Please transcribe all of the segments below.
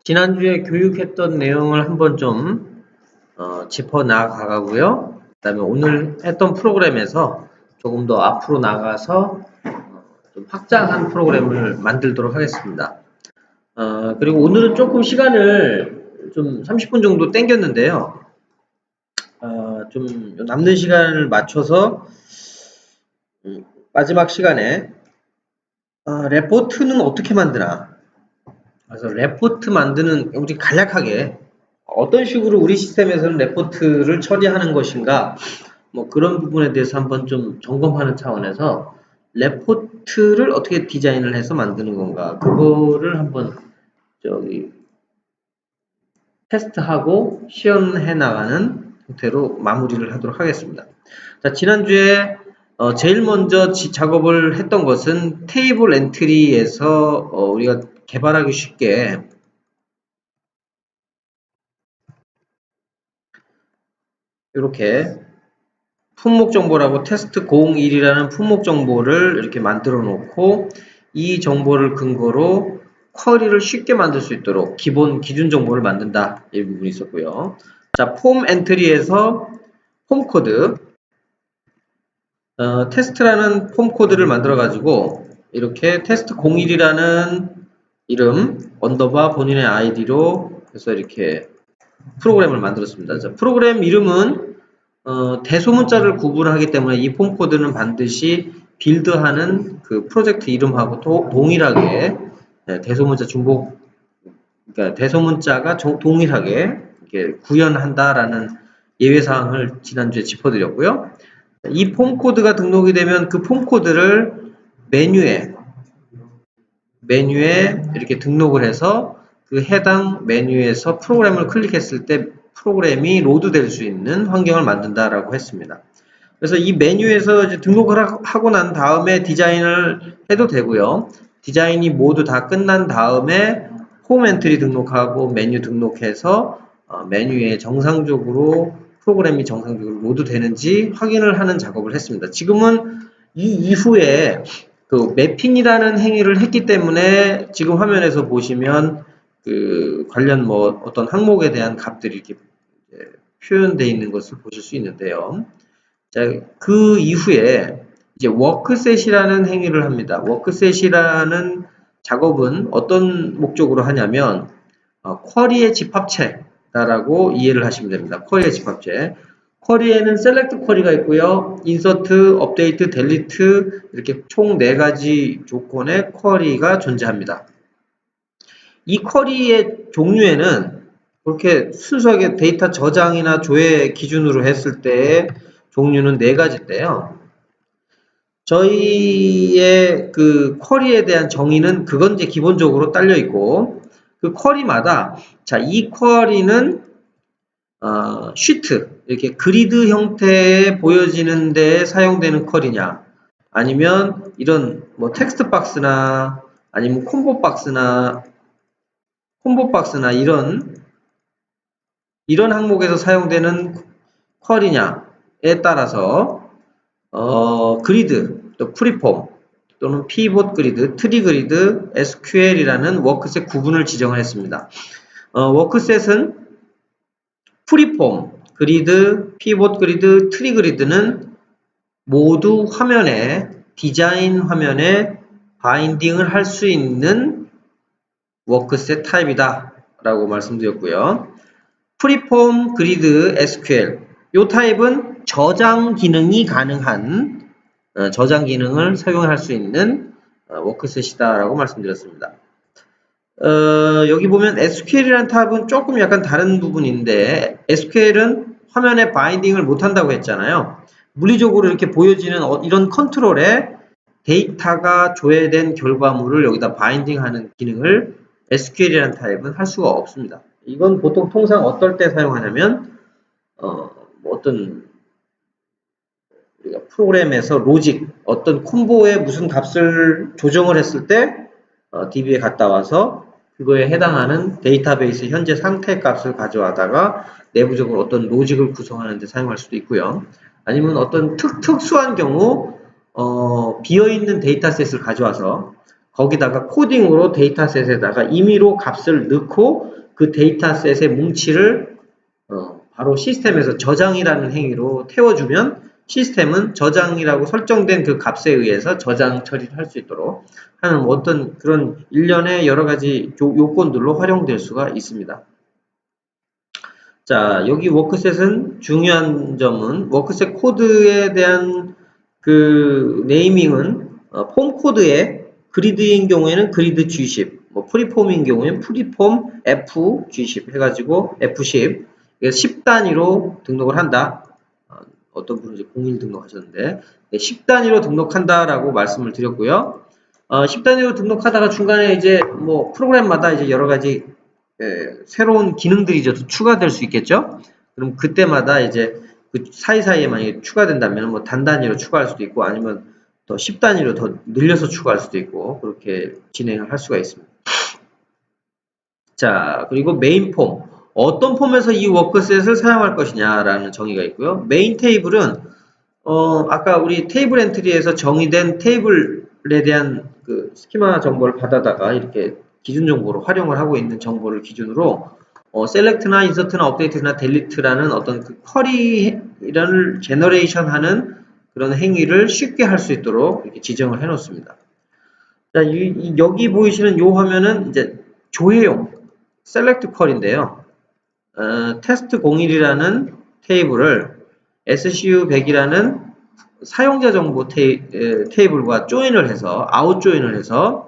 지난주에 교육했던 내용을 한번 좀 짚어 나가고요. 그 다음에 오늘 했던 프로그램에서 조금 더 앞으로 나가서 좀 확장한 프로그램을 만들도록 하겠습니다. 그리고 오늘은 조금 시간을 좀 30분 정도 땡겼는데요. 좀 남는 시간을 맞춰서 마지막 시간에 레포트는 어떻게 만드나, 그래서 레포트 만드는, 우리 간략하게 어떤 식으로 우리 시스템에서는 레포트를 처리하는 것인가, 뭐 그런 부분에 대해서 한번 좀 점검하는 차원에서 레포트를 어떻게 디자인을 해서 만드는 건가, 그거를 한번 테스트하고 시연해 나가는 형태로 마무리를 하도록 하겠습니다. 자, 지난주에 제일 먼저 작업을 했던 것은 테이블 엔트리에서 우리가 개발하기 쉽게 이렇게 품목 정보라고 테스트 01이라는 품목 정보를 이렇게 만들어 놓고, 이 정보를 근거로 쿼리를 쉽게 만들 수 있도록 기준 정보를 만든다, 이 부분이 있었고요. 자, 폼 엔트리에서 폼 코드, 테스트라는 폼 코드를 만들어 가지고 이렇게 테스트 01이라는 이름 언더바 본인의 아이디로 해서 이렇게 프로그램을 만들었습니다. 자, 프로그램 이름은 대소문자를 구분하기 때문에 이 폼 코드는 반드시 빌드하는 그 프로젝트 이름하고 동일하게 대소문자 중복, 그러니까 대소문자가 동일하게 이렇게 구현한다라는 예외사항을 지난주에 짚어드렸고요. 이 폼 코드가 등록이 되면 그 폼 코드를 메뉴에 이렇게 등록을 해서 그 해당 메뉴에서 프로그램을 클릭했을 때 프로그램이 로드될 수 있는 환경을 만든다라고 했습니다. 그래서 이 메뉴에서 이제 등록을 하고 난 다음에 디자인을 해도 되고요. 디자인이 모두 다 끝난 다음에 폼 엔트리 등록하고 메뉴 등록해서 메뉴에 정상적으로 프로그램이 정상적으로 로드되는지 확인을 하는 작업을 했습니다. 지금은 이 이후에 그 매핑이라는 행위를 했기 때문에 지금 화면에서 보시면 그 관련 뭐 어떤 항목에 대한 값들이 이렇게 표현되어 있는 것을 보실 수 있는데요. 자, 그 이후에 이제 워크셋이라는 행위를 합니다. 워크셋이라는 작업은 어떤 목적으로 하냐면 쿼리의 집합체라고 이해를 하시면 됩니다. 쿼리의 집합체. 쿼리에는 셀렉트 쿼리가 있고요. 인서트, 업데이트, 델리트 이렇게 총 4가지 조건의 쿼리가 존재합니다. 이 쿼리의 종류에는 그렇게 순수하게 데이터 저장이나 조회 기준으로 했을 때 종류는 4가지인데요. 저희의 그 쿼리에 대한 정의는 그건 이제 기본적으로 딸려 있고, 그 쿼리마다 자, 이 쿼리는 쉬트 이렇게 그리드 형태에 보여지는 데 사용되는 쿼리냐, 아니면 이런 뭐 텍스트 박스나 아니면 콤보 박스나 이런 항목에서 사용되는 쿼리냐에 따라서 그리드, 또 프리폼 또는 피봇 그리드, 트리 그리드, SQL이라는 워크셋 구분을 지정을 했습니다. 워크셋은 프리폼, 그리드, 피봇 그리드, 트리 그리드는 모두 디자인 화면에 바인딩을 할 수 있는 워크셋 타입이다 라고 말씀드렸고요. 프리폼, 그리드, SQL 이 타입은 저장 기능이 가능한 저장 기능을 사용할 수 있는 워크셋이다 라고 말씀드렸습니다. 여기 보면 SQL이라는 탑은 조금 약간 다른 부분인데, SQL은 화면에 바인딩을 못한다고 했잖아요. 물리적으로 이렇게 보여지는 이런 컨트롤에 데이터가 조회된 결과물을 여기다 바인딩하는 기능을 SQL이라는 타입은 할 수가 없습니다. 이건 보통 통상 어떨 때 사용하냐면 어떤 우리가 프로그램에서 로직, 어떤 콤보에 무슨 값을 조정을 했을 때 DB에 갔다 와서 그거에 해당하는 데이터베이스 현재 상태 값을 가져와다가 내부적으로 어떤 로직을 구성하는 데 사용할 수도 있고요. 아니면 어떤 특수한 경우 비어있는 데이터셋을 가져와서 거기다가 코딩으로 데이터셋에다가 임의로 값을 넣고 그 데이터셋의 뭉치를 바로 시스템에서 저장이라는 행위로 태워주면 시스템은 저장이라고 설정된 그 값에 의해서 저장 처리를 할 수 있도록 하는 어떤 그런 일련의 여러 가지 요건들로 활용될 수가 있습니다. 자, 여기 워크셋은 중요한 점은 워크셋 코드에 대한 그 네이밍은 폼 코드에 그리드인 경우에는 그리드 G10, 뭐 프리폼인 경우에는 프리폼 F G10 해가지고 F10 10단위로 등록을 한다. 어떤 분은 이제 01 등록하셨는데 10단위로 등록한다라고 말씀을 드렸고요. 10단위로 등록하다가 중간에 이제 뭐 프로그램마다 이제 여러 가지 새로운 기능들이 이제 추가될 수 있겠죠. 그럼 그때마다 이제 그 사이사이에 만약에 추가된다면 뭐 단단위로 추가할 수도 있고 아니면 더 10단위로 더 늘려서 추가할 수도 있고 그렇게 진행을 할 수가 있습니다. 자, 그리고 메인 폼. 어떤 폼에서 이 워크셋을 사용할 것이냐라는 정의가 있고요. 메인 테이블은 아까 우리 테이블 엔트리에서 정의된 테이블에 대한 그 스키마 정보를 받아다가 이렇게 기준 정보로 활용을 하고 있는 정보를 기준으로 셀렉트나 인서트나 업데이트나 델리트라는 어떤 그 쿼리를 제너레이션 하는 그런 행위를 쉽게 할 수 있도록 이렇게 지정을 해 놓습니다. 자, 여기 보이시는 요 화면은 이제 조회용 셀렉트 쿼리인데요. 테스트 01이라는 테이블을 SCU100이라는 사용자 정보 테이블과 조인을 해서 아웃 조인을 해서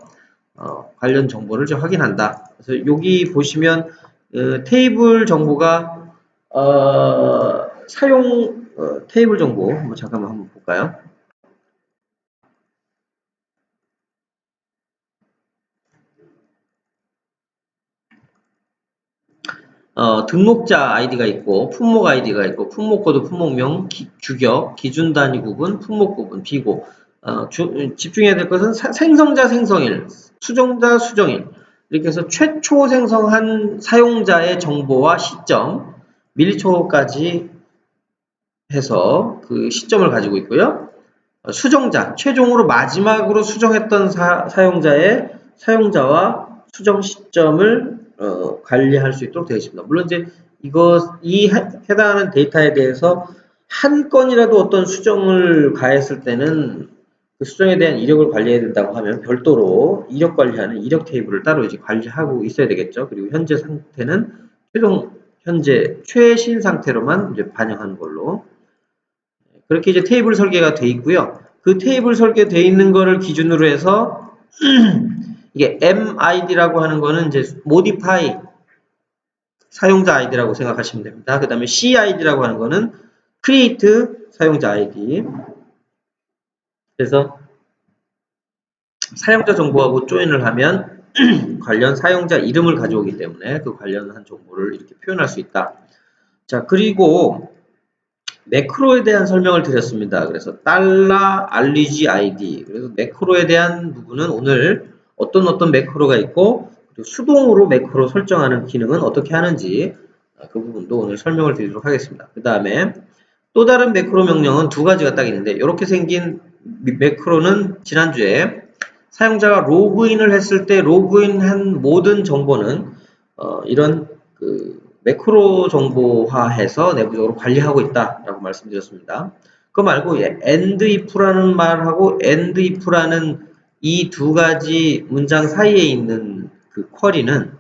관련 정보를 좀 확인한다. 그래서 여기 보시면 테이블 정보가 사용 테이블 정보 잠깐만 한번 볼까요? 등록자 아이디가 있고 품목 아이디가 있고 품목 코드, 품목명, 규격, 기준 단위 구분, 품목 구분, 비고 집중해야 될 것은 생성자 생성일, 수정자 수정일 이렇게 해서 최초 생성한 사용자의 정보와 시점, 밀리초까지 해서 그 시점을 가지고 있고요. 수정자, 최종으로 마지막으로 수정했던 사용자의 사용자와 수정 시점을 관리할 수 있도록 되어 있습니다. 물론 이제 해당하는 데이터에 대해서 한 건이라도 어떤 수정을 가했을 때는 그 수정에 대한 이력을 관리해야 된다고 하면 별도로 이력 관리하는 이력 테이블을 따로 이제 관리하고 있어야 되겠죠. 그리고 현재 상태는 최신 상태로만 이제 반영하는 걸로. 그렇게 이제 테이블 설계가 돼 있고요. 그 테이블 설계되어 있는 거를 기준으로 해서 이게 MID라고 하는 거는 이제 modify 사용자 아이디라고 생각하시면 됩니다. 그 다음에 CID라고 하는 거는 create 사용자 아이디. 그래서 사용자 정보하고 조인을 하면 관련 사용자 이름을 가져오기 때문에 그 관련한 정보를 이렇게 표현할 수 있다. 자, 그리고 매크로에 대한 설명을 드렸습니다. 그래서 $rlig id. 그래서 매크로에 대한 부분은 오늘 어떤 매크로가 있고 수동으로 매크로 설정하는 기능은 어떻게 하는지 그 부분도 오늘 설명을 드리도록 하겠습니다. 그 다음에 또 다른 매크로 명령은 두 가지가 딱 있는데 이렇게 생긴 매크로는 지난주에 사용자가 로그인을 했을 때 로그인한 모든 정보는 이런 그 매크로 정보화해서 내부적으로 관리하고 있다라고 말씀드렸습니다. 그거 말고 end if라는 말하고 end if라는 이 두 가지 문장 사이에 있는 그 쿼리는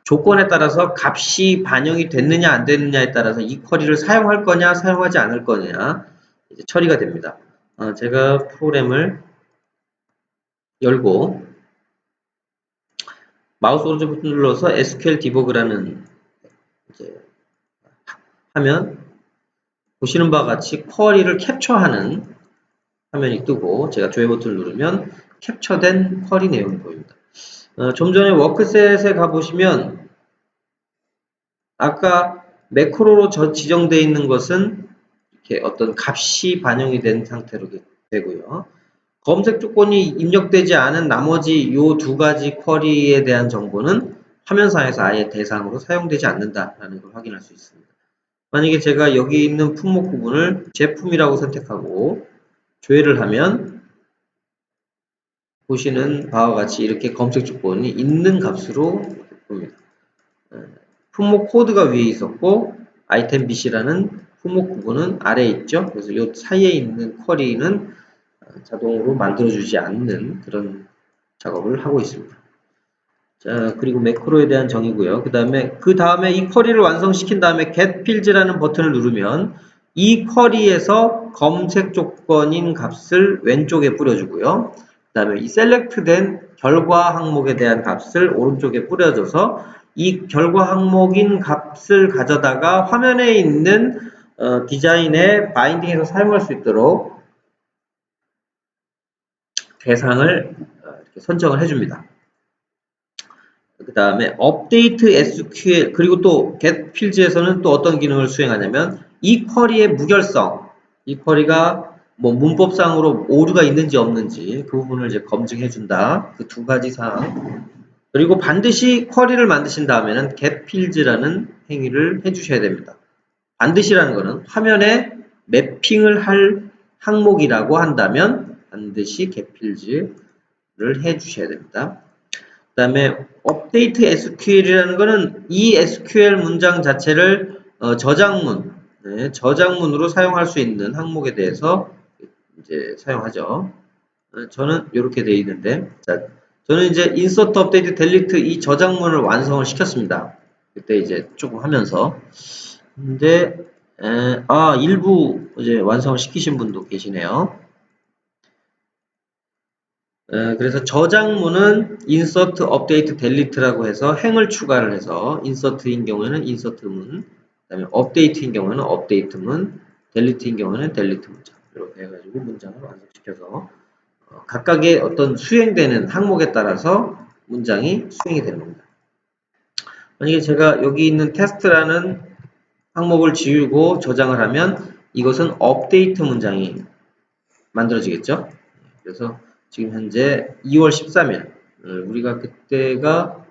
조건에 따라서 값이 반영이 됐느냐 안 됐느냐에 따라서 이 쿼리를 사용할 거냐 사용하지 않을 거냐 이제 처리가 됩니다. 제가 프로그램을 열고 마우스 오른쪽 버튼 눌러서 SQL 디버그라는 이제 하면 보시는 바와 같이 쿼리를 캡처하는 화면이 뜨고 제가 조회 버튼을 누르면 캡처된 쿼리 내용이 보입니다. 좀 전에 워크셋에 가보시면 아까 매크로로 지정되어 있는 것은 이렇게 어떤 값이 반영이 된 상태로 되고요. 검색 조건이 입력되지 않은 나머지 이 두 가지 쿼리에 대한 정보는 화면상에서 아예 대상으로 사용되지 않는다라는 걸 확인할 수 있습니다. 만약에 제가 여기 있는 품목 부분을 제품이라고 선택하고 조회를 하면 보시는 바와 같이 이렇게 검색 조건이 있는 값으로 봅니다. 품목 코드가 위에 있었고 아이템 BC라는 품목 구분은 아래에 있죠. 그래서 이 사이에 있는 쿼리는 자동으로 만들어주지 않는 그런 작업을 하고 있습니다. 자, 그리고 매크로에 대한 정의고요. 그 다음에 이 쿼리를 완성시킨 다음에 get fields라는 버튼을 누르면 이 쿼리에서 검색 조건인 값을 왼쪽에 뿌려주고요. 그 다음에 이 select된 결과 항목에 대한 값을 오른쪽에 뿌려줘서 이 결과 항목인 값을 가져다가 화면에 있는 디자인의 바인딩에서 사용할 수 있도록 대상을 이렇게 선정을 해줍니다. 그 다음에 업데이트 SQL 그리고 또 get fields에서는 또 어떤 기능을 수행하냐면 이 쿼리의 무결성, 이 쿼리가 뭐 문법상으로 오류가 있는지 없는지 그 부분을 이제 검증해 준다. 그 두 가지 사항. 그리고 반드시 쿼리를 만드신 다음에는 get fields라는 행위를 해 주셔야 됩니다. 반드시라는 거는 화면에 매핑을 할 항목이라고 한다면 반드시 get fields를 해 주셔야 됩니다. 그 다음에 업데이트 SQL이라는 거는 이 SQL 문장 자체를 저장문, 저장문으로 사용할 수 있는 항목에 대해서 이제 사용하죠. 저는 이렇게 되어 있는데, 자, 저는 이제 insert, update, delete 이 저장문을 완성을 시켰습니다. 그때 이제 조금 하면서. 근데 일부 이제 완성을 시키신 분도 계시네요. 그래서 저장문은 insert, update, delete라고 해서 행을 추가를 해서 insert인 경우에는 insert문, 그다음에 update인 경우에는 update문, delete인 경우에는 delete 문장 이렇게 해가지고 문장을 완성시켜서 각각의 어떤 수행되는 항목에 따라서 문장이 수행이 되는 겁니다. 만약에 제가 여기 있는 테스트라는 항목을 지우고 저장을 하면 이것은 업데이트 문장이 만들어지겠죠. 그래서 지금 현재 2월 13일 우리가 그때가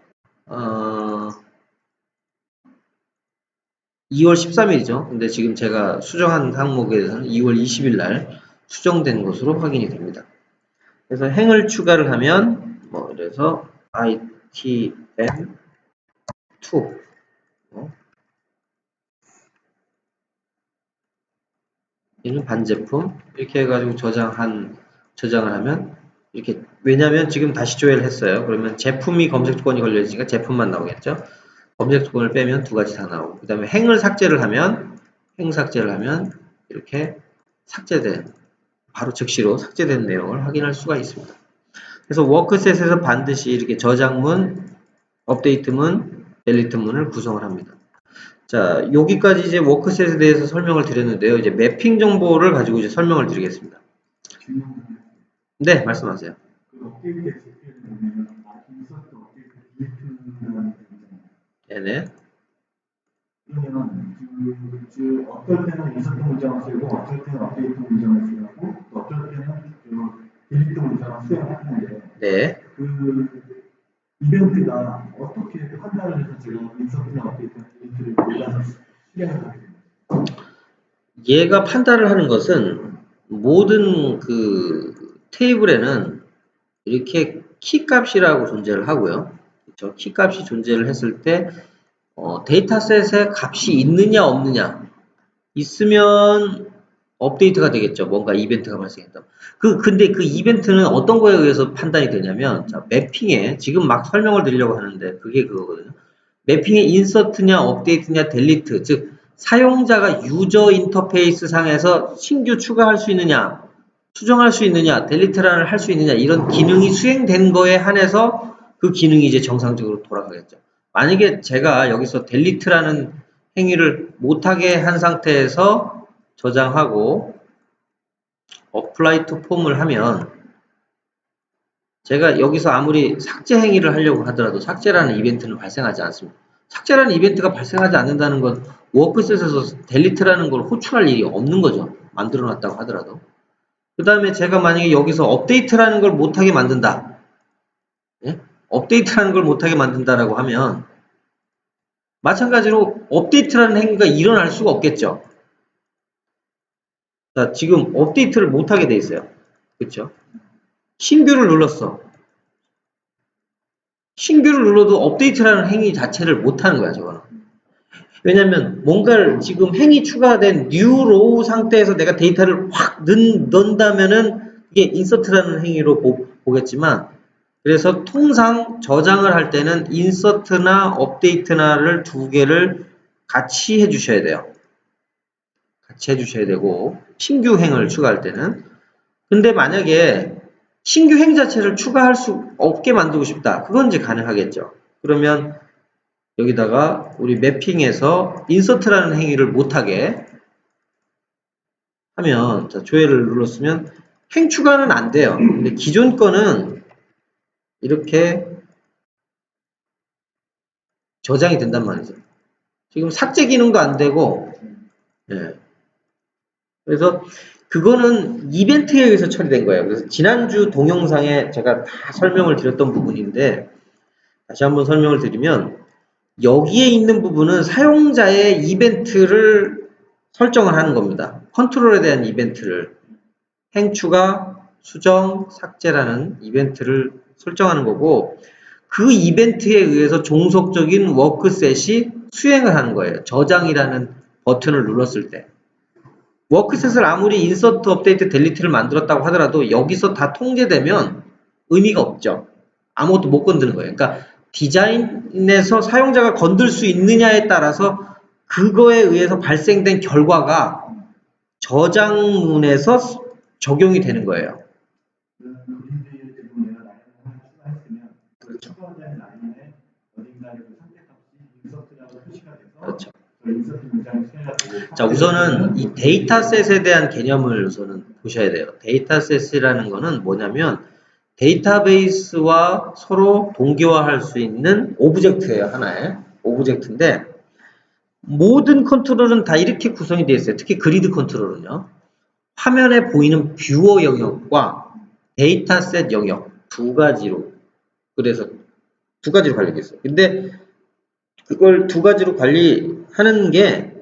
2월 13일이죠. 근데 지금 제가 수정한 항목에 대해서는 2월 20일 날 수정된 것으로 확인이 됩니다. 그래서 행을 추가를 하면 그래서 ITM2 얘는 반제품 이렇게 해가지고 저장을 하면 이렇게 왜냐면 지금 다시 조회를 했어요. 그러면 제품이 검색 조건이 걸려 있으니까 제품만 나오겠죠. 검색 조건을 빼면 두 가지 다 나오고 그 다음에 행 삭제를 하면 이렇게 삭제된 바로 즉시로 삭제된 내용을 확인할 수가 있습니다. 그래서 워크셋에서 반드시 이렇게 저장문, 업데이트문, 델리트문을 구성을 합니다. 자, 여기까지 이제 워크셋에 대해서 설명을 드렸는데요. 이제 매핑 정보를 가지고 이제 설명을 드리겠습니다. 네, 말씀하세요. 네네. 그러면 어떨 때는 인서트 문장을 쓰고 어떨 때는 업데이트 문장을 쓰고 또 어떨 때는 딜리트 문장을 수행하는데 네. 그 이벤트가 어떻게 판단을 해서 지금 인서트나 업데이트나 딜리트를 골라서 실행을 하게 됩니까? 얘가 판단을 하는 것은 모든 그 테이블에는 이렇게 키값이라고 존재를 하고요. 그렇죠? 키값이 존재를 했을 때 데이터셋에 값이 있느냐 없느냐 있으면 업데이트가 되겠죠. 뭔가 이벤트가 발생했다. 근데 그 이벤트는 어떤 거에 의해서 판단이 되냐면 자, 매핑에 지금 막 설명을 드리려고 하는데 그게 그거거든요. 매핑에 인서트냐 업데이트냐 델리트 즉 사용자가 유저 인터페이스 상에서 신규 추가할 수 있느냐 수정할 수 있느냐 델리트를 할 수 있느냐 이런 기능이 수행된 거에 한해서 그 기능이 이제 정상적으로 돌아가겠죠. 만약에 제가 여기서 델리트라는 행위를 못하게 한 상태에서 저장하고 apply to 폼을 하면 제가 여기서 아무리 삭제 행위를 하려고 하더라도 삭제라는 이벤트는 발생하지 않습니다. 삭제라는 이벤트가 발생하지 않는다는 건 워크셋에서 델리트라는 걸 호출할 일이 없는 거죠. 만들어 놨다고 하더라도. 그 다음에 제가 만약에 여기서 업데이트라는 걸 못하게 만든다. 예? 업데이트라는 걸 못하게 만든다라고 하면 마찬가지로 업데이트라는 행위가 일어날 수가 없겠죠. 자, 지금 업데이트를 못하게 돼 있어요. 그렇죠? 신규를 눌렀어. 신규를 눌러도 업데이트라는 행위 자체를 못하는 거야, 저거는. 왜냐면 뭔가를 지금 행위 추가된 new row 상태에서 내가 데이터를 확 넣는다면은 이게 insert라는 행위로 보겠지만, 그래서 통상 저장을 할 때는 insert나 update나를 두 개를 같이 해주셔야 돼요. 같이 해주셔야 되고, 신규 행을 추가할 때는. 근데 만약에 신규 행 자체를 추가할 수 없게 만들고 싶다. 그건 이제 가능하겠죠. 그러면 여기다가 우리 매핑에서 insert라는 행위를 못하게 하면, 자, 조회를 눌렀으면 행 추가는 안 돼요. 근데 기존 거는 이렇게 저장이 된단 말이죠. 지금 삭제 기능도 안 되고, 예. 그래서 그거는 이벤트에 의해서 처리된 거예요. 그래서 지난주 동영상에 제가 다 설명을 드렸던 부분인데, 다시 한번 설명을 드리면, 여기에 있는 부분은 사용자의 이벤트를 설정을 하는 겁니다. 컨트롤에 대한 이벤트를. 행 추가, 수정, 삭제라는 이벤트를 설정하는 거고, 그 이벤트에 의해서 종속적인 워크셋이 수행을 하는 거예요. 저장이라는 버튼을 눌렀을 때. 워크셋을 아무리 인서트, 업데이트, 델리트를 만들었다고 하더라도 여기서 다 통제되면 의미가 없죠. 아무것도 못 건드는 거예요. 그러니까 디자인에서 사용자가 건들 수 있느냐에 따라서 그거에 의해서 발생된 결과가 저장문에서 적용이 되는 거예요. 그림들이 지금 내가 라인을 하나 추가했으면 그 그렇죠. 추가된 라인에 어딘가에 그 상태값이 인서트라고 표시가 돼서 그렇죠. 그 인서트 문장이 수행가 되고. 자, 우선은 이 데이터셋에 대한 개념을 우선은 보셔야 돼요. 데이터셋이라는 거는 뭐냐면 데이터베이스와 서로 동기화할 수 있는 오브젝트예요. 하나의 오브젝트인데, 모든 컨트롤은 다 이렇게 구성이 되어 있어요. 특히 그리드 컨트롤은요. 화면에 보이는 뷰어 영역과 데이터셋 영역 두 가지로, 그래서 두 가지로 관리되어 있어요. 근데 그걸 두 가지로 관리하는 게,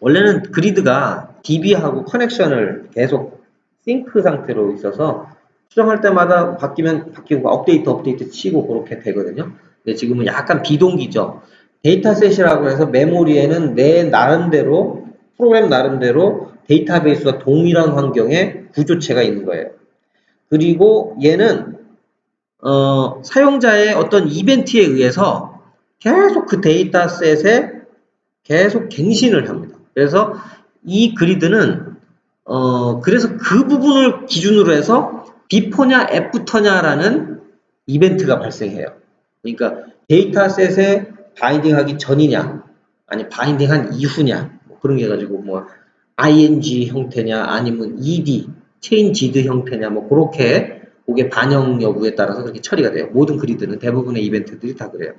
원래는 그리드가 DB하고 커넥션을 계속 싱크 상태로 있어서 수정할 때마다 바뀌면 바뀌고 업데이트 치고 그렇게 되거든요. 근데 지금은 약간 비동기죠. 데이터셋이라고 해서 메모리에는 내 나름대로, 프로그램 나름대로 데이터베이스와 동일한 환경의 구조체가 있는 거예요. 그리고 얘는 사용자의 어떤 이벤트에 의해서 계속 그 데이터셋에 계속 갱신을 합니다. 그래서 이 그리드는 그래서 그 부분을 기준으로 해서 비포냐 애프터냐라는 이벤트가 발생해요. 그러니까 데이터셋에 바인딩하기 전이냐, 아니 바인딩한 이후냐, 뭐 그런 게 가지고 뭐 ing 형태냐, 아니면 ed changed 형태냐, 뭐 그렇게 그게 반영 여부에 따라서 그렇게 처리가 돼요. 모든 그리드는 대부분의 이벤트들이 다 그래요.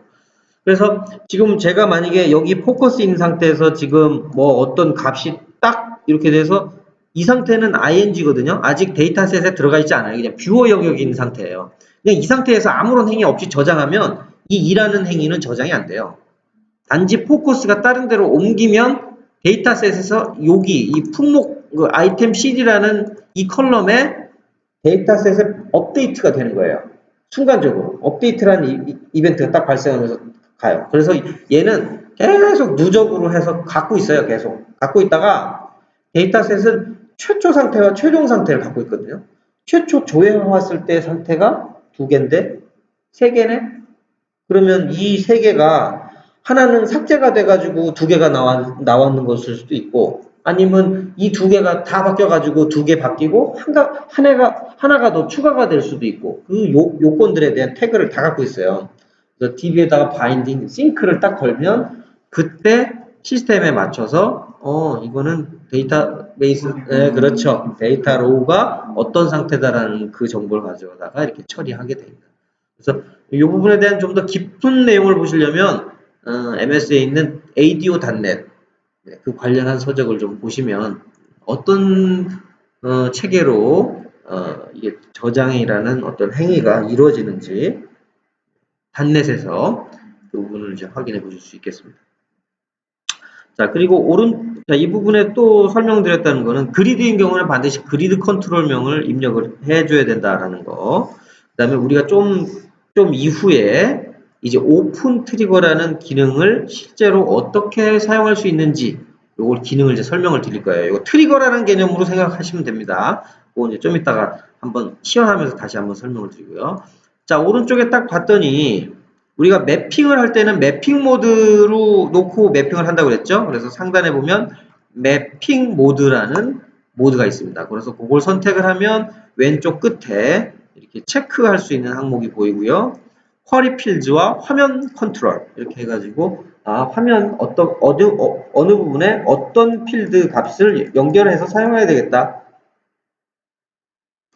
그래서 지금 제가 만약에 여기 포커스인 상태에서 지금 뭐 어떤 값이 딱 이렇게 돼서 이 상태는 ing거든요. 아직 데이터셋에 들어가 있지 않아요. 그냥 뷰어 영역인 상태예요. 그냥 이 상태에서 아무런 행위 없이 저장하면 이 일하는 행위는 저장이 안 돼요. 단지 포커스가 다른 데로 옮기면 데이터셋에서 여기 이 품목 그 아이템 CD라는 이 컬럼에 데이터셋에 업데이트가 되는 거예요. 순간적으로 업데이트라는 이벤트가 딱 발생하면서 가요. 그래서 얘는 계속 누적으로 해서 갖고 있어요. 계속 갖고 있다가 데이터셋은 최초 상태와 최종 상태를 갖고 있거든요. 최초 조회해왔을 때 상태가 두 개인데 세 개네. 그러면 이 세 개가 하나는 삭제가 돼가지고 두 개가 나왔는 것일 수도 있고, 아니면 이 두 개가 다 바뀌어가지고 두 개 바뀌고 하나가 더 추가가 될 수도 있고, 그 요건들에 대한 태그를 다 갖고 있어요. 그래서 DB에다가 바인딩, 싱크를 딱 걸면 그때 시스템에 맞춰서 이거는 데이터베이스, 네, 그렇죠. 데이터 로우가 어떤 상태다라는 그 정보를 가져다가 이렇게 처리하게 됩니다. 그래서 이 부분에 대한 좀 더 깊은 내용을 보시려면 MS에 있는 ADO.net 그 관련한 서적을 좀 보시면 어떤 체계로 이게 저장이라는 어떤 행위가 이루어지는지 단넷에서 그 부분을 이제 확인해 보실 수 있겠습니다. 자, 그리고 이 부분에 또 설명드렸다는 거는 그리드인 경우는 반드시 그리드 컨트롤명을 입력을 해줘야 된다라는 거. 그 다음에 우리가 좀 좀 이후에 이제 오픈 트리거라는 기능을 실제로 어떻게 사용할 수 있는지 요걸 기능을 이제 설명을 드릴 거예요. 이거 트리거라는 개념으로 생각하시면 됩니다. 그거 이제 좀 이따가 한번 시연하면서 다시 한번 설명을 드리고요. 자, 오른쪽에 딱 봤더니 우리가 매핑을 할 때는 매핑 모드로 놓고 매핑을 한다고 그랬죠? 그래서 상단에 보면 매핑 모드라는 모드가 있습니다. 그래서 그걸 선택을 하면 왼쪽 끝에 이렇게 체크할 수 있는 항목이 보이고요. 쿼리 필드와 화면 컨트롤 이렇게 해가지고 화면 어느 부분에 어떤 필드 값을 연결해서 사용해야 되겠다.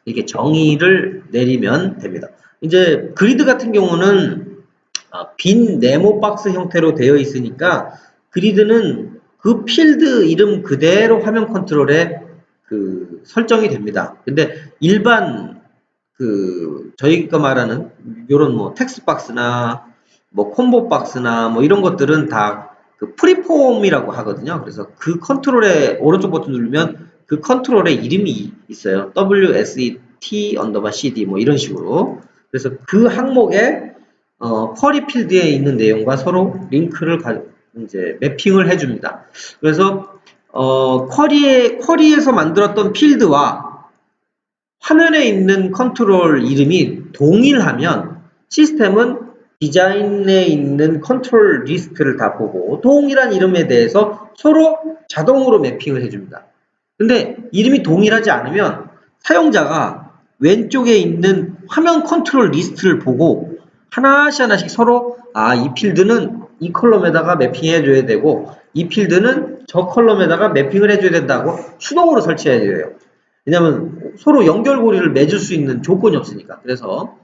이렇게 정의를 내리면 됩니다. 이제 그리드 같은 경우는 빈 네모 박스 형태로 되어 있으니까 그리드는 그 필드 이름 그대로 화면 컨트롤에 그 설정이 됩니다. 근데 일반 저희가 말하는 요런 뭐 텍스트 박스나 뭐 콤보 박스나 뭐 이런 것들은 다 그 프리폼이라고 하거든요. 그래서 그 컨트롤에 오른쪽 버튼 누르면 그 컨트롤에 이름이 있어요. WSET_CD 뭐 이런 식으로. 그래서 그 항목에 쿼리 필드에 있는 내용과 서로 링크를 이제 매핑을 해줍니다. 그래서 쿼리에서 만들었던 필드와 화면에 있는 컨트롤 이름이 동일하면 시스템은 디자인에 있는 컨트롤 리스트를 다 보고 동일한 이름에 대해서 서로 자동으로 매핑을 해줍니다. 근데 이름이 동일하지 않으면 사용자가 왼쪽에 있는 화면 컨트롤 리스트를 보고 하나씩 서로 이 필드는 이 컬럼에다가 매핑해 줘야 되고 이 필드는 저 컬럼에다가 매핑을 해줘야 된다고 수동으로 설치해야 돼요. 왜냐하면 서로 연결고리를 맺을 수 있는 조건이 없으니까. 그래서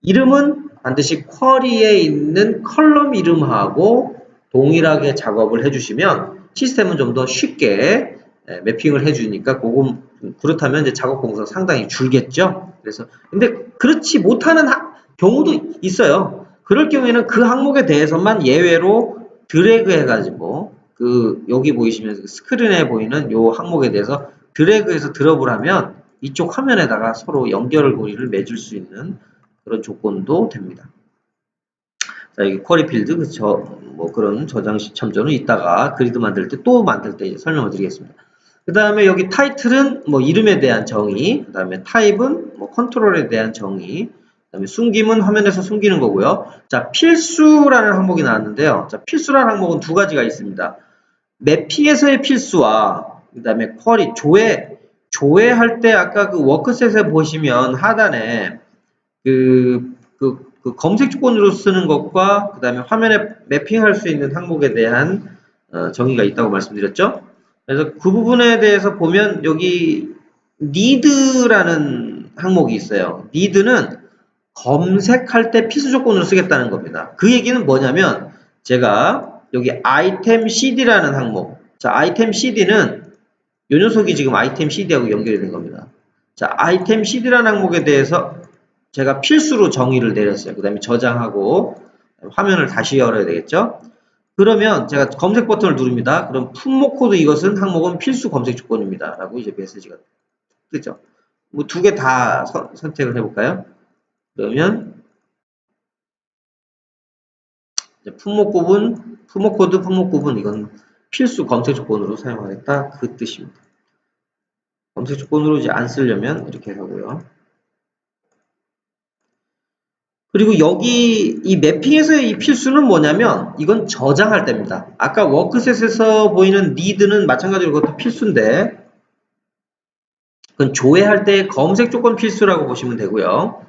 이름은 반드시 쿼리에 있는 컬럼 이름하고 동일하게 작업을 해주시면 시스템은 좀 더 쉽게 매핑을 해주니까 그렇다면 이제 작업 공수가 상당히 줄겠죠. 그래서 근데 그렇지 못하는 경우도 있어요. 그럴 경우에는 그 항목에 대해서만 예외로 드래그 해가지고 여기 보이시면 스크린에 보이는 요 항목에 대해서 드래그해서 드롭을 하면 이쪽 화면에다가 서로 연결고리를 맺을 수 있는 그런 조건도 됩니다. 자, 여기 쿼리 필드, 뭐 그런 저장 시 참조는 이따가 그리드 만들 때 이제 설명을 드리겠습니다. 그 다음에 여기 타이틀은 뭐 이름에 대한 정의, 그 다음에 타입은 뭐 컨트롤에 대한 정의, 그 다음에 숨김은 화면에서 숨기는 거고요. 자, 필수라는 항목이 나왔는데요. 자, 필수라는 항목은 두 가지가 있습니다. 매핑에서의 필수와 그 다음에 쿼리, 조회할 때 아까 그 워크셋에 보시면 하단에 그 검색 조건으로 쓰는 것과 그 다음에 화면에 매핑할 수 있는 항목에 대한 정의가 있다고 말씀드렸죠. 그래서 그 부분에 대해서 보면 여기 need라는 항목이 있어요. need는 검색할 때 필수 조건으로 쓰겠다는 겁니다. 그 얘기는 뭐냐면 제가 여기 item cd라는 항목, 자 item cd는 이 녀석이 지금 item cd하고 연결이 된 겁니다. 자 item cd라는 항목에 대해서 제가 필수로 정의를 내렸어요. 그 다음에 저장하고 화면을 다시 열어야 되겠죠. 그러면 제가 검색 버튼을 누릅니다. 그럼 품목 코드 이것은 항목은 필수 검색 조건입니다. 라고 이제 메시지가 뜨죠. 뭐 두 개 다 선택을 해볼까요? 그러면 품목 코드, 품목 구분 이건 필수 검색 조건으로 사용하겠다 그 뜻입니다. 검색 조건으로 이제 안 쓰려면 이렇게 하고요. 그리고 여기 이 매핑에서의 이 필수는 뭐냐면 이건 저장할 때입니다. 아까 워크셋에서 보이는 need는 마찬가지로 그것도 필수인데 그건 조회할 때 검색 조건 필수라고 보시면 되고요.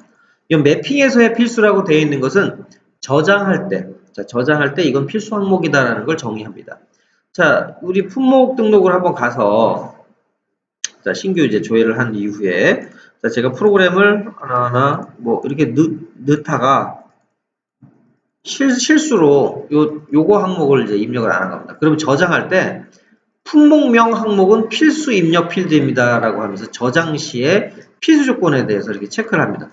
이 매핑에서의 필수라고 되어 있는 것은 저장할 때, 저장할 때 이건 필수 항목이다라는 걸 정의합니다. 자, 우리 품목 등록을 한번 가서 자, 신규 이제 조회를 한 이후에 자, 제가 프로그램을 하나하나 뭐 이렇게 넣다가 실수로 요거 항목을 이제 입력을 안 한 겁니다. 그러면 저장할 때 품목명 항목은 필수 입력 필드입니다. 라고 하면서 저장 시에 필수 조건에 대해서 이렇게 체크를 합니다.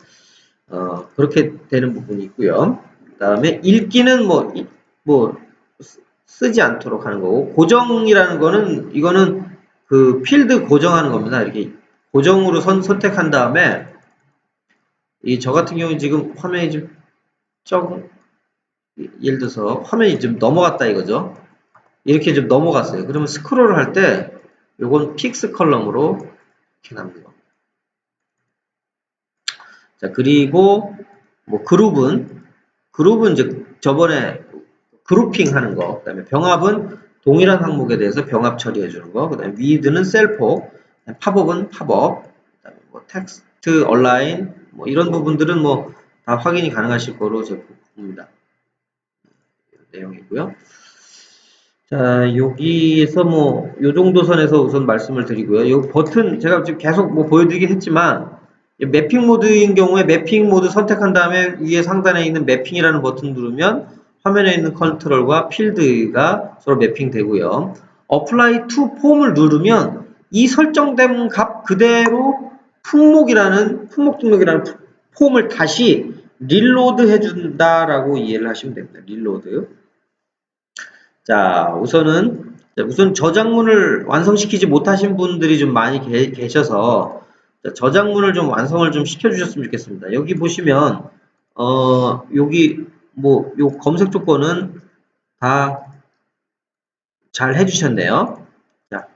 그렇게 되는 부분이 있고요. 그 다음에 읽기는 뭐 쓰지 않도록 하는 거고 고정이라는 거는 이거는 그 필드 고정하는 겁니다. 이렇게 고정으로 선택한 다음에 저 같은 경우는 지금 화면이 좀 예를 들어서 화면이 좀 넘어갔다 이거죠. 이렇게 좀 넘어갔어요. 그러면 스크롤을 할 때 요건 픽스 컬럼으로 이렇게 납니다. 자, 그리고 뭐 그룹은 이제 저번에 그룹핑 하는 거, 그 다음에 병합은 동일한 항목에 대해서 병합 처리해 주는 거, 그 다음에 위드는 셀폭, 팝업은 팝업, 그 다음에 뭐 텍스트 얼라인, 뭐 이런 부분들은 뭐 다 확인이 가능하실 거로 제가 봅니다. 내용이고요. 자, 여기에서 뭐, 요 정도 선에서 우선 말씀을 드리고요. 요 버튼, 제가 지금 계속 뭐 보여드리긴 했지만, 매핑 모드인 경우에 매핑 모드 선택한 다음에 위에 상단에 있는 매핑이라는 버튼 누르면 화면에 있는 컨트롤과 필드가 서로 매핑 되고요. Apply to 폼을 누르면 이 설정된 값 그대로 품목 등록이라는 폼을 다시 릴로드 해준다라고 이해를 하시면 됩니다. 릴로드. 자, 우선 저장문을 완성시키지 못하신 분들이 좀 많이 계셔서 저장문을 좀 완성을 좀 시켜주셨으면 좋겠습니다. 여기 보시면 여기 뭐 요 검색 조건은 다 잘 해주셨네요. 자,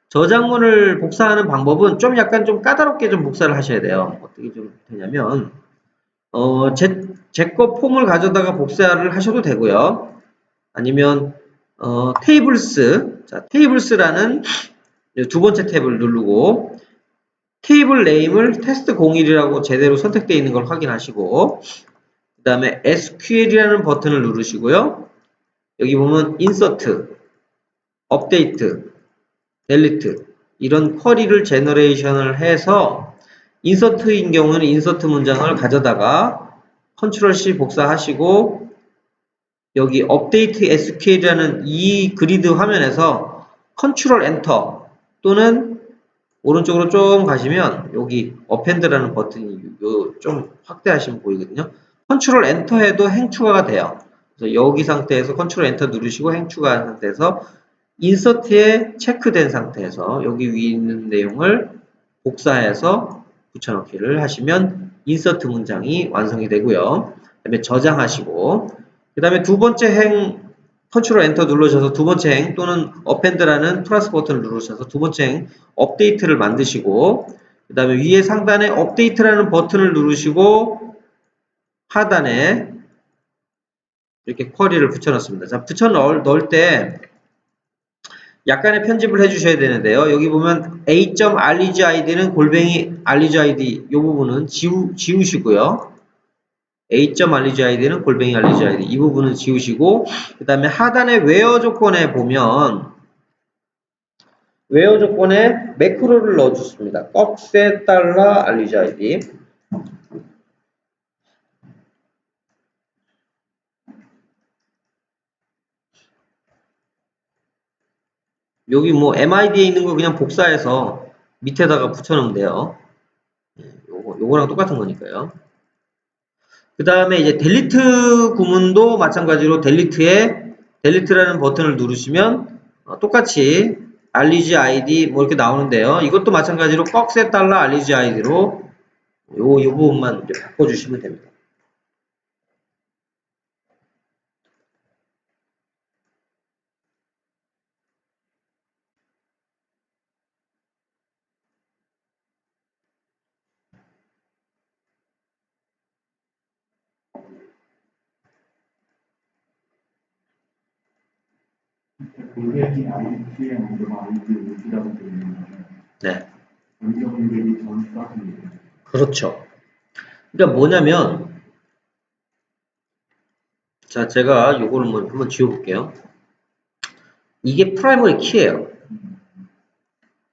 저장문을 복사하는 방법은 좀 약간 좀 까다롭게 좀 복사를 하셔야 돼요. 어떻게 좀 되냐면 제 거 폼을 가져다가 복사를 하셔도 되고요. 아니면 테이블스라는 두 번째 탭을 누르고 테이블 네임을 테스트 01이라고 제대로 선택되어 있는 걸 확인하시고 그 다음에 SQL이라는 버튼을 누르시고요. 여기 보면 인서트, 업데이트, 델리트 이런 쿼리를 제너레이션을 해서 인서트인 경우는 인서트 문장을 가져다가 컨트롤 C 복사하시고 여기 업데이트 SQL이라는 이 그리드 화면에서 컨트롤 엔터 또는 오른쪽으로 좀 가시면 여기 어펜드라는 버튼이 좀 확대하시면 보이거든요. 컨트롤 엔터 해도 행추가가 돼요. 그래서 여기 상태에서 컨트롤 엔터 누르시고 행추가한 상태에서 인서트에 체크된 상태에서 여기 위에 있는 내용을 복사해서 붙여넣기를 하시면 인서트 문장이 완성이 되고요. 그 다음에 저장하시고 그 다음에 두 번째 행 컨트롤 엔터 눌러셔서 두 번째 행 또는 어펜드라는 플러스 버튼을 누르셔서 두 번째 행 업데이트를 만드시고 그 다음에 위에 상단에 업데이트라는 버튼을 누르시고 하단에 이렇게 쿼리를 붙여넣습니다. 자, 붙여넣을 때 약간의 편집을 해주셔야 되는데요. 여기 보면 a.regiid는 골뱅이 regiid 이 부분은 지우시고요. a.regiid는 골뱅이 regiid 이 부분은 지우시고 그 다음에 하단의 웨어 조건에 보면 웨어 조건에 매크로를 넣어줬습니다. 꺽쇠 달러 regiid 여기 뭐 MID에 있는 거 그냥 복사해서 밑에다가 붙여놓으면 돼요. 요거랑 똑같은 거니까요. 그 다음에 이제 델리트 구문도 마찬가지로 델리트라는 버튼을 누르시면 똑같이 알리지 아이디 뭐 이렇게 나오는데요. 이것도 마찬가지로 꺽쇠 달러 알리지 아이디로 요 부분만 이제 바꿔주시면 됩니다. 골뱅이 아이디에 먼저 아이디 오지라고 되어 있는 거는 네. 변경되기 전까지 그렇죠. 그러니까 뭐냐면 자 제가 요거를 한번 지워볼게요. 이게 프라이머리 키예요.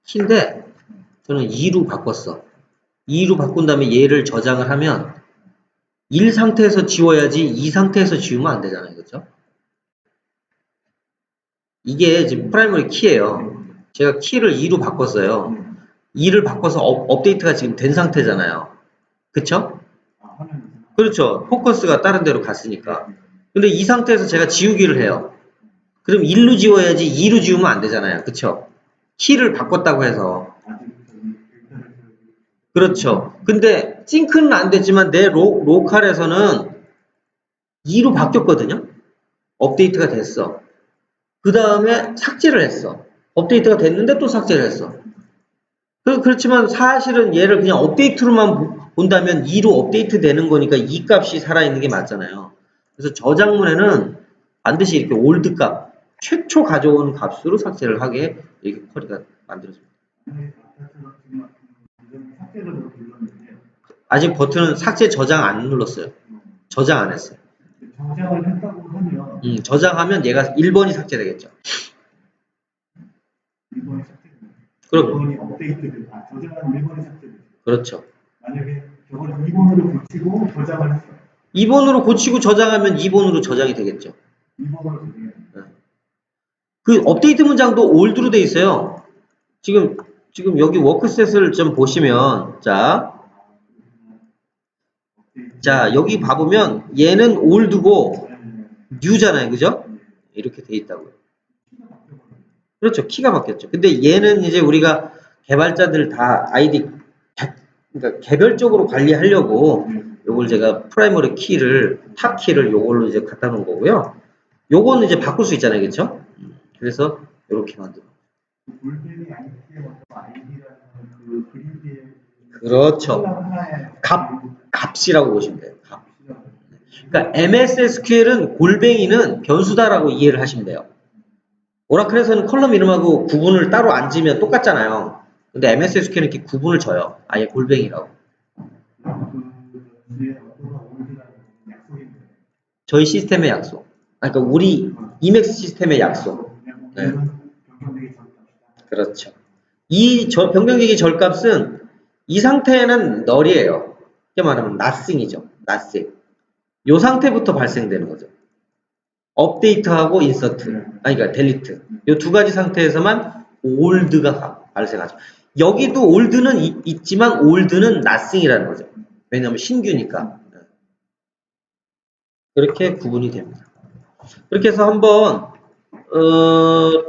키인데 저는 2로 바꿨어. 2로 바꾼 다음에 얘를 저장을 하면 1 상태에서 지워야지 2 상태에서 지우면 안 되잖아요. 그렇죠? 이게 지금 프라이머리 키예요. 제가 키를 2로 바꿨어요. 2를 바꿔서 업데이트가 지금 된 상태잖아요. 그쵸? 그렇죠. 포커스가 다른 데로 갔으니까. 근데 이 상태에서 제가 지우기를 해요. 그럼 1로 지워야지 2로 지우면 안 되잖아요. 그쵸? 키를 바꿨다고 해서. 그렇죠. 근데 싱크는 안 되지만 내 로컬에서는 2로 바뀌었거든요. 업데이트가 됐어. 그 다음에 삭제를 했어. 업데이트가 됐는데 또 삭제를 했어. 그렇지만 사실은 얘를 그냥 업데이트로만 본다면 2로 업데이트 되는 거니까 2 값이 살아있는 게 맞잖아요. 그래서 저장문에는 반드시 이렇게 올드 값, 최초 가져온 값으로 삭제를 하게 이렇게 쿼리가 만들어집니다. 아직 버튼은 삭제 저장 안 눌렀어요. 저장 안 했어요. 저장을 했다고 하면 저장하면 얘가 1번이 삭제되겠죠. 1번이 삭제되는 그럼 1번이 업데이트된 저장하면 1번이 삭제되죠. 그렇죠. 만약에 저걸 2번으로 고치고 저장을 했어요. 2번으로 고치고 저장하면 2번으로 저장이 되겠죠. 2번으로 저장해요. 그 업데이트 문장도 올드로 돼 있어요. 지금 여기 워크셋을 좀 보시면 자 여기 봐보면 얘는 올드고 뉴잖아요, 그죠? 이렇게 돼 있다고요. 그렇죠, 키가 바뀌었죠. 근데 얘는 이제 우리가 개발자들 다 아이디 그러니까 개별적으로 관리하려고 요걸 제가 프라이머리 키를 탑 키를 요걸로 이제 갖다 놓은 거고요. 요거는 이제 바꿀 수 있잖아요, 그렇죠? 그래서 이렇게 만들어. 골뱅이 아이디의 어떤 아이디라는 그 그림의 그렇죠. 값이라고 보시면 돼요. 값. 그러니까 MS SQL은 골뱅이는 변수다라고 이해를 하시면 돼요. 오라클에서는 컬럼 이름하고 구분을 따로 안 지면 똑같잖아요. 근데 MS SQL은 이렇게 구분을 져요. 아예 골뱅이라고. 저희 시스템의 약속. 그러니까 우리 이맥스 시스템의 약속. 네. 그렇죠. 이 변경되기 절값은 이 상태에는 널이에요. 쉽게 말하면 nothing이죠. nothing. 이 상태부터 발생되는 거죠. 업데이트하고 인서트, 그러니까 델리트. 이 두 가지 상태에서만 올드가 발생하죠. 여기도 올드는 있지만 올드는 nothing이라는 거죠. 왜냐하면 신규니까. 그렇게 구분이 됩니다. 그렇게 해서 한번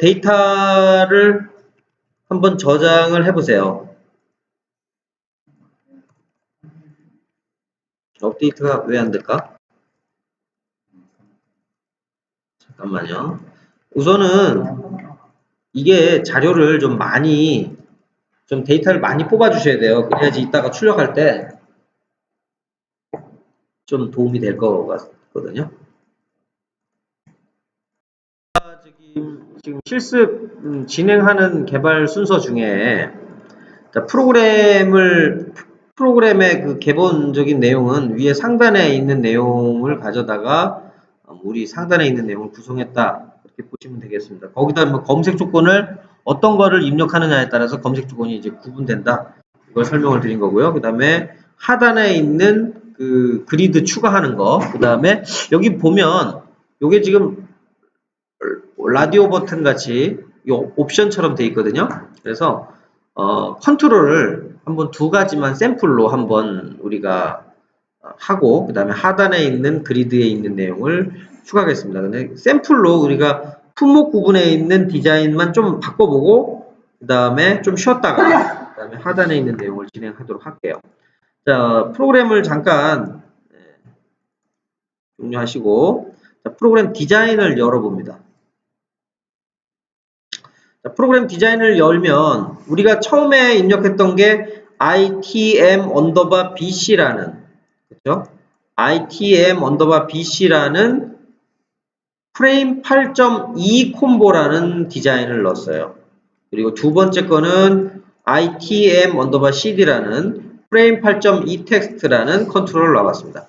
데이터를 한번 저장을 해보세요. 업데이트가 왜 안 될까? 잠깐만요. 우선은 이게 자료를 좀 많이 데이터를 많이 뽑아 주셔야 돼요. 그래야지 이따가 출력할 때 좀 도움이 될 것 같거든요. 지금 실습 진행하는 개발 순서 중에 프로그램의 그 기본적인 내용은 위에 상단에 있는 내용을 가져다가 우리 상단에 있는 내용을 구성했다, 이렇게 보시면 되겠습니다. 거기다 뭐 검색 조건을 어떤 거를 입력하느냐에 따라서 검색 조건이 이제 구분된다, 이걸 설명을 드린 거고요. 그 다음에 하단에 있는 그 그리드 추가하는 거, 그 다음에 여기 보면 요게 지금 라디오 버튼 같이 요 옵션처럼 돼 있거든요. 그래서 컨트롤을 한번 두 가지만 샘플로 한번 우리가 하고, 그 다음에 하단에 있는 그리드에 있는 내용을 추가하겠습니다. 근데 샘플로 우리가 품목 구분에 있는 디자인만 좀 바꿔보고, 그 다음에 좀 쉬었다가, 그 다음에 하단에 있는 내용을 진행하도록 할게요. 자, 프로그램을 잠깐 종료하시고, 자, 프로그램 디자인을 열어봅니다. 자, 프로그램 디자인을 열면 우리가 처음에 입력했던 게 itm_bc라는, 그렇죠? itm_bc라는 프레임 8.2 콤보라는 디자인을 넣었어요. 그리고 두 번째 거는 itm_cd라는 프레임 8.2 텍스트라는 컨트롤을 넣어봤습니다.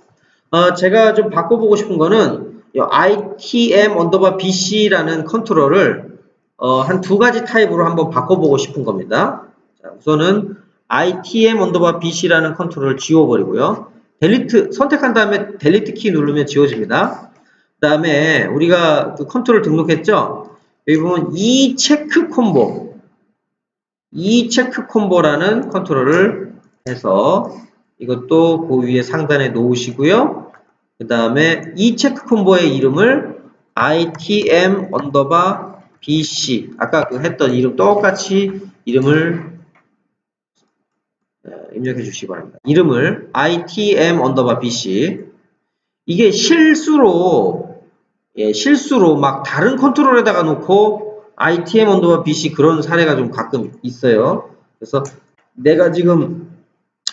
제가 좀 바꿔보고 싶은 거는 itm_bc라는 컨트롤을 한 두 가지 타입으로 한번 바꿔보고 싶은 겁니다. 자, 우선은 itm_bc라는 컨트롤을 지워버리고요. 델리트 선택한 다음에 델리트 키 누르면 지워집니다. 그 다음에 우리가 그 컨트롤 등록했죠. 여기 보면 체크 콤보라는 컨트롤을 해서 이것도 그 위에 상단에 놓으시고요. 그 다음에 체크 콤보의 이름을 itm_bc, 아까 그 했던 이름 똑같이 이름을 입력해 주시기 바랍니다. 이름을 itm_bc, 이게 실수로 막 다른 컨트롤에다가 놓고 ITM 언더바 BC 그런 사례가 좀 가끔 있어요. 그래서 내가 지금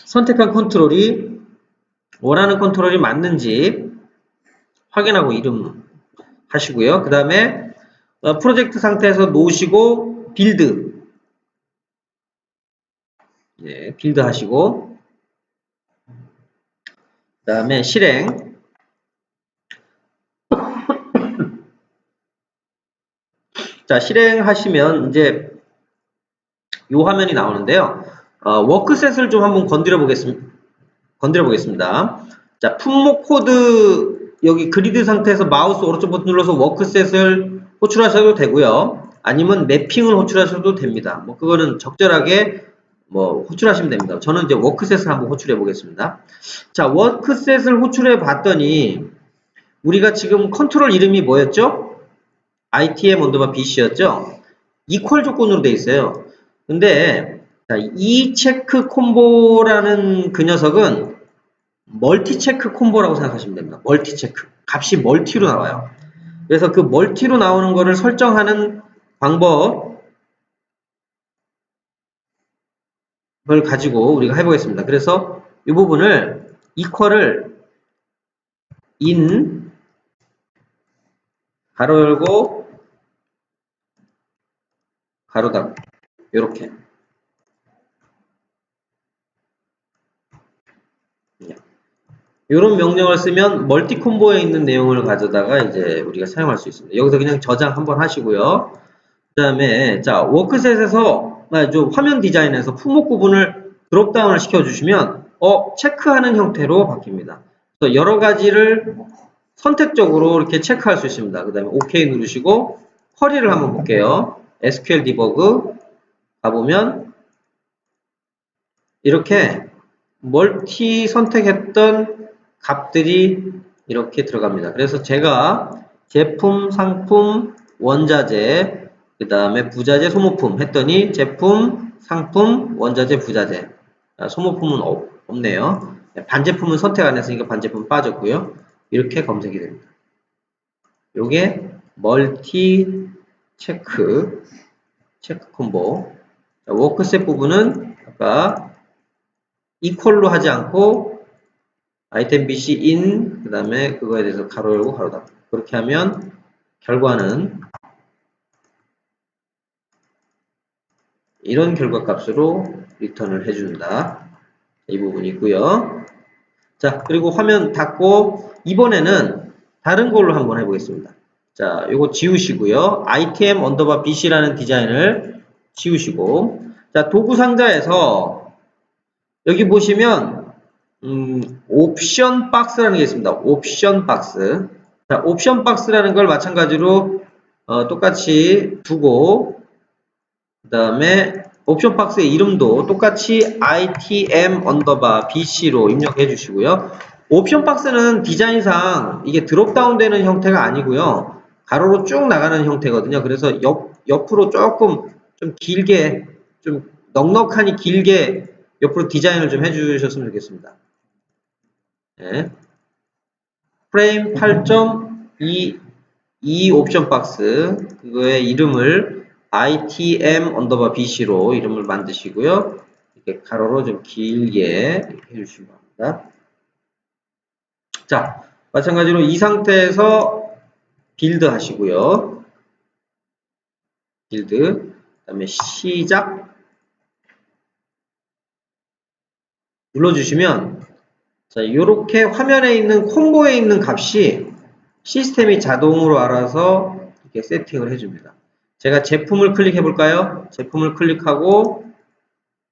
선택한 컨트롤이 원하는 컨트롤이 맞는지 확인하고 이름 하시고요. 그 다음에 프로젝트 상태에서 놓으시고 빌드 빌드 하시고 그 다음에 실행 자 실행하시면 이제 이 화면이 나오는데요. 워크셋을 좀 한번 건드려 보겠습니다. 자 품목 코드 여기 그리드 상태에서 마우스 오른쪽 버튼 눌러서 워크셋을 호출하셔도 되고요. 아니면 매핑을 호출하셔도 됩니다. 뭐 그거는 적절하게 뭐 호출하시면 됩니다. 저는 이제 워크셋을 한번 호출해 보겠습니다. 자 워크셋을 호출해 봤더니 우리가 지금 컨트롤 이름이 뭐였죠? ITM 언더바 BC였죠? 이퀄 조건으로 되어 있어요. 근데 자, 이 체크 콤보라는 그 녀석은 멀티 체크 콤보라고 생각하시면 됩니다. 멀티 체크. 값이 멀티로 나와요. 그래서 그 멀티로 나오는 거를 설정하는 방법을 가지고 우리가 해보겠습니다. 그래서 이 부분을 equal을 in 가로 열고 가로 닫고 이렇게 이런 명령을 쓰면 멀티 콤보에 있는 내용을 가져다가 이제 우리가 사용할 수 있습니다. 여기서 그냥 저장 한번 하시고요. 그 다음에 자 워크셋에서 화면 디자인에서 품목 구분을 드롭다운을 시켜주시면 체크하는 형태로 바뀝니다. 그래서 여러 가지를 선택적으로 이렇게 체크할 수 있습니다. 그 다음에 OK 누르시고 쿼리를 한번 볼게요. SQL 디버그 가보면 이렇게 멀티 선택했던 값들이 이렇게 들어갑니다. 그래서 제가 제품, 상품, 원자재, 그 다음에 부자재, 소모품 했더니 제품, 상품, 원자재, 부자재. 소모품은 없네요. 반제품은 선택 안 했으니까 반제품 빠졌고요. 이렇게 검색이 됩니다. 요게 멀티 체크 콤보. 워크셋 부분은 아까 이퀄로 하지 않고 아이템 BC in 그 다음에 그거에 대해서 가로 열고 가로 닫고 그렇게 하면 결과는 이런 결과값으로 리턴을 해준다. 이 부분이 있고요. 자 그리고 화면 닫고 이번에는 다른 걸로 한번 해보겠습니다. 자 요거 지우시고요. ITM 언더바 BC라는 디자인을 지우시고 자 도구 상자에서 여기 보시면 옵션 박스라는 게 있습니다. 옵션 박스. 자, 옵션 박스라는 걸 마찬가지로 똑같이 두고 그 다음에 옵션 박스의 이름도 똑같이 ITM 언더바 BC로 입력해 주시고요. 옵션 박스는 디자인상 이게 드롭다운 되는 형태가 아니고요. 가로로 쭉 나가는 형태거든요. 그래서 옆으로 조금 좀 길게 좀 넉넉하니 길게 옆으로 디자인을 좀 해주셨으면 좋겠습니다. 네. 프레임 8.2 이 옵션 박스 그거의 이름을 ITM 언더바 BC로 이름을 만드시고요. 이렇게 가로로 좀 길게 이렇게 해주시기 바랍니다. 자, 마찬가지로 이 상태에서 빌드 하시고요. 빌드, 그 다음에 시작 눌러주시면 자, 이렇게 화면에 있는 콤보에 있는 값이 시스템이 자동으로 알아서 이렇게 세팅을 해줍니다. 제가 제품을 클릭해 볼까요? 제품을 클릭하고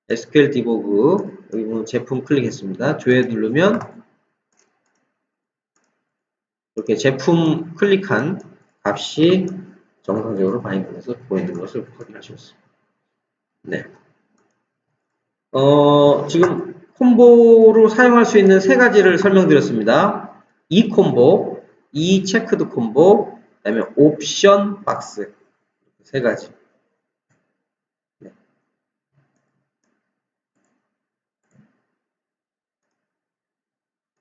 SQL 디버그 여기 보면 제품 클릭했습니다. 조회 누르면 이렇게 제품 클릭한 값이 정상적으로 바인딩해서 보이는 것을 확인하셨습니다. 네. 지금 콤보로 사용할 수 있는 세 가지를 설명드렸습니다. 이 콤보, 이 체크드 콤보, 그 다음에 옵션 박스 세 가지.